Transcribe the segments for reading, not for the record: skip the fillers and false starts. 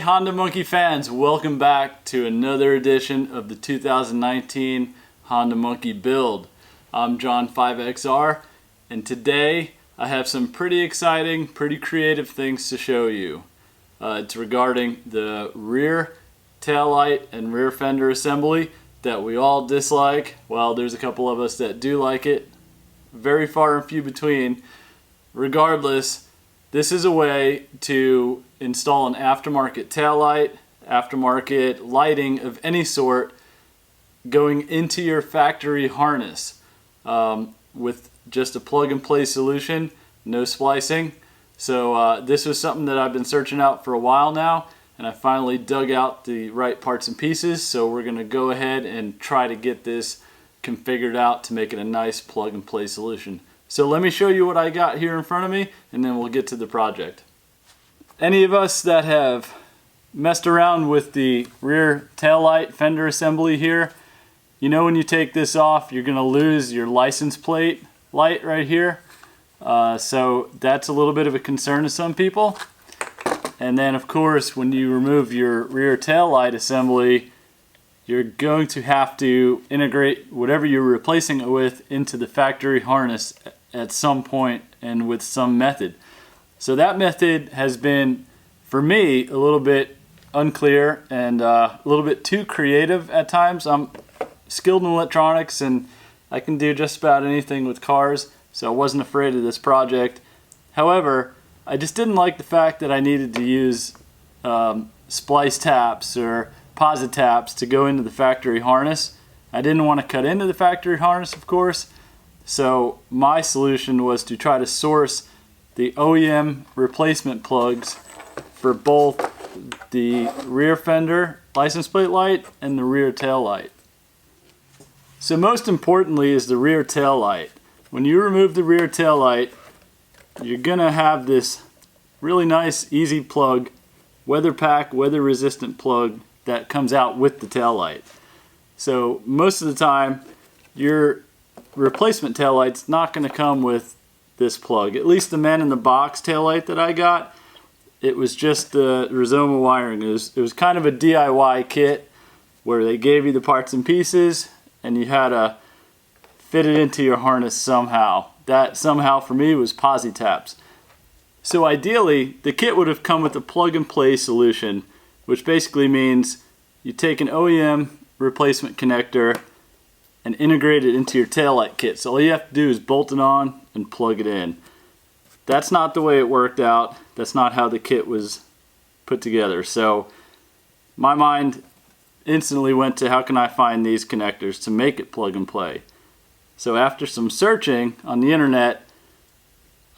Honda Monkey fans, welcome back to another edition of the 2019 Honda Monkey build. I'm John 5XR, and today I have some pretty exciting, pretty creative things to show you. It's regarding the rear taillight and rear fender assembly that we all dislike. Well, there's a couple of us that do like it, very far and few between. Regardless, this is a way to install an aftermarket taillight, aftermarket lighting of any sort going into your factory harness with just a plug-and-play solution, no splicing. So this was something that I've been searching out for a while now, and I finally dug out the right parts and pieces. So we're going to go ahead and try to get this configured out to make it a nice plug-and-play solution. So let me show you what I got here in front of me, and then we'll get to the project. Any of us that have messed around with the rear taillight fender assembly here, you know when you take this off, you're going to lose your license plate light right here. So that's a little bit of a concern to some people. And then of course, when you remove your rear taillight assembly, you're going to have to integrate whatever you're replacing it with into the factory harness at some point and with some method. So that method has been, for me, a little bit unclear and a little bit too creative at times. I'm skilled in electronics and I can do just about anything with cars, so I wasn't afraid of this project. However, I just didn't like the fact that I needed to use splice taps or posit taps to go into the factory harness. I didn't want to cut into the factory harness, of course, so my solution was to try to source the OEM replacement plugs for both the rear fender license plate light and the rear tail light. So most importantly is the rear tail light. When you remove the rear tail light, you're gonna have this really nice, easy plug, weather pack, weather resistant plug that comes out with the tail light. So most of the time, your replacement tail light's not gonna come with this plug. At least the man-in-the-box tail light that I got, it was just the Rizoma wiring. It was kind of a DIY kit where they gave you the parts and pieces and you had to fit it into your harness somehow. That somehow for me was posi taps. So ideally, the kit would have come with a plug-and-play solution, which basically means you take an OEM replacement connector and integrate it into your taillight kit. So all you have to do is bolt it on and plug it in. That's not the way it worked out. That's not how the kit was put together. So my mind instantly went to how can I find these connectors to make it plug and play. So after some searching on the internet,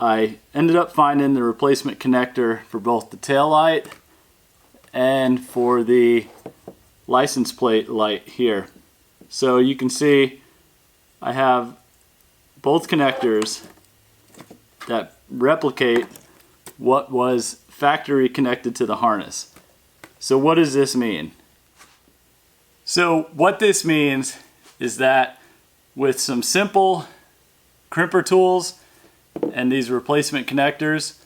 I ended up finding the replacement connector for both the tail light and for the license plate light here. So you can see I have both connectors that replicate what was factory connected to the harness. So what does this mean? So what this means is that with some simple crimper tools and these replacement connectors,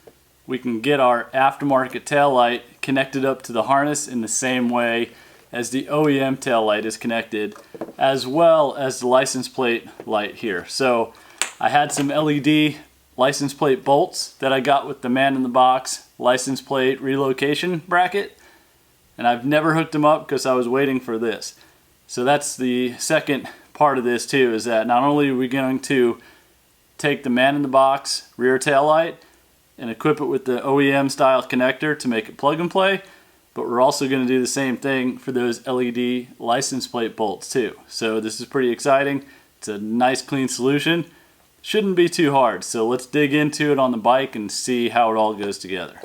we can get our aftermarket tail light connected up to the harness in the same way as the OEM tail light is connected, as well as the license plate light here. So I had some LED license plate bolts that I got with the man-in-the-box license plate relocation bracket, and I've never hooked them up because I was waiting for this. So that's the second part of this too, is that not only are we going to take the man-in-the-box rear tail light and equip it with the OEM style connector to make it plug and play, but we're also going to do the same thing for those LED license plate bolts too. So this is pretty exciting. It's a nice clean solution. Shouldn't be too hard. So let's dig into it on the bike and see how it all goes together.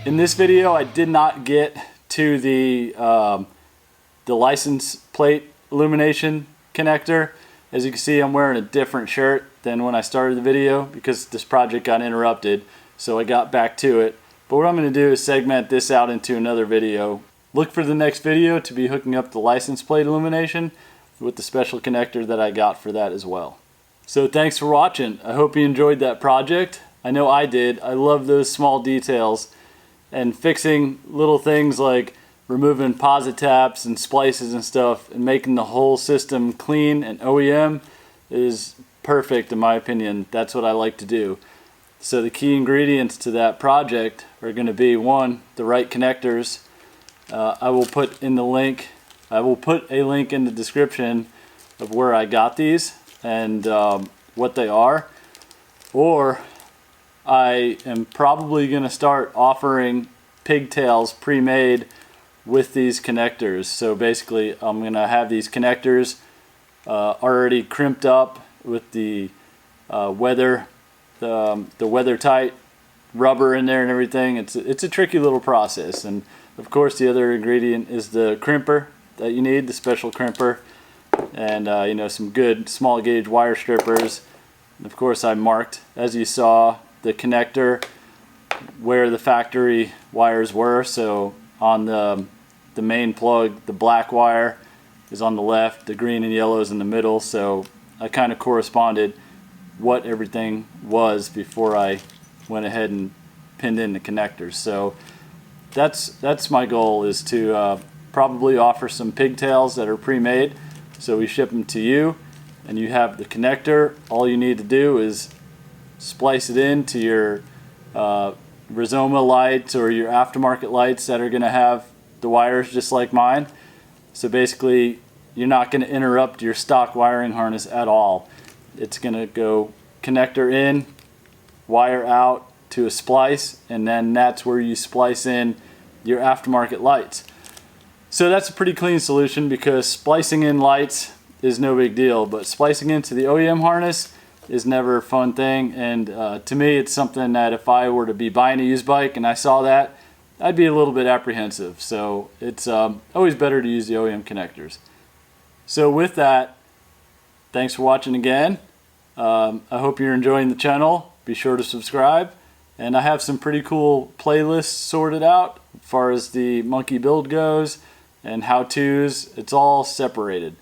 In this video, I did not get to the license plate illumination connector. As you can see, I'm wearing a different shirt than when I started the video because this project got interrupted, so I got back to it. But what I'm going to do is segment this out into another video. Look for the next video to be hooking up the license plate illumination with the special connector that I got for that as well. So thanks for watching. I hope you enjoyed that project. I know I did. I love those small details. And fixing little things like removing posit taps and splices and stuff and making the whole system clean and OEM is perfect in my opinion. That's what I like to do. So the key ingredients to that project are going to be, one, the right connectors. I will put a link in the description of where I got these and what they are. Or I am probably going to start offering pigtails pre-made with these connectors. So basically I'm going to have these connectors already crimped up with the weather tight rubber in there and everything. It's a tricky little process. And of course the other ingredient is the crimper that you need, the special crimper, and you know, some good small gauge wire strippers. And of course I marked, as you saw, the connector where the factory wires were. So on the main plug, the black wire is on the left, the green and yellow is in the middle. So I kind of corresponded what everything was before I went ahead and pinned in the connectors. So that's my goal, is to probably offer some pigtails that are pre-made. So we ship them to you and you have the connector. All you need to do is splice it into your Rizoma lights or your aftermarket lights that are going to have the wires just like mine. So basically you're not going to interrupt your stock wiring harness at all. It's going to go connector in, wire out to a splice, and then that's where you splice in your aftermarket lights. So that's a pretty clean solution because splicing in lights is no big deal, but splicing into the OEM harness is never a fun thing. And to me, it's something that if I were to be buying a used bike and I saw that, I'd be a little bit apprehensive. So it's always better to use the OEM connectors. So with that, thanks for watching again. I hope you're enjoying the channel. Be sure to subscribe. And I have some pretty cool playlists sorted out as far as the monkey build goes and how-tos. It's all separated.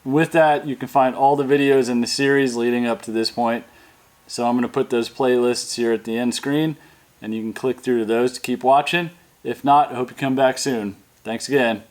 With that, you can find all the videos in the series leading up to this point. So I'm going to put those playlists here at the end screen, and you can click through to those to keep watching. If not, I hope you come back soon. Thanks again.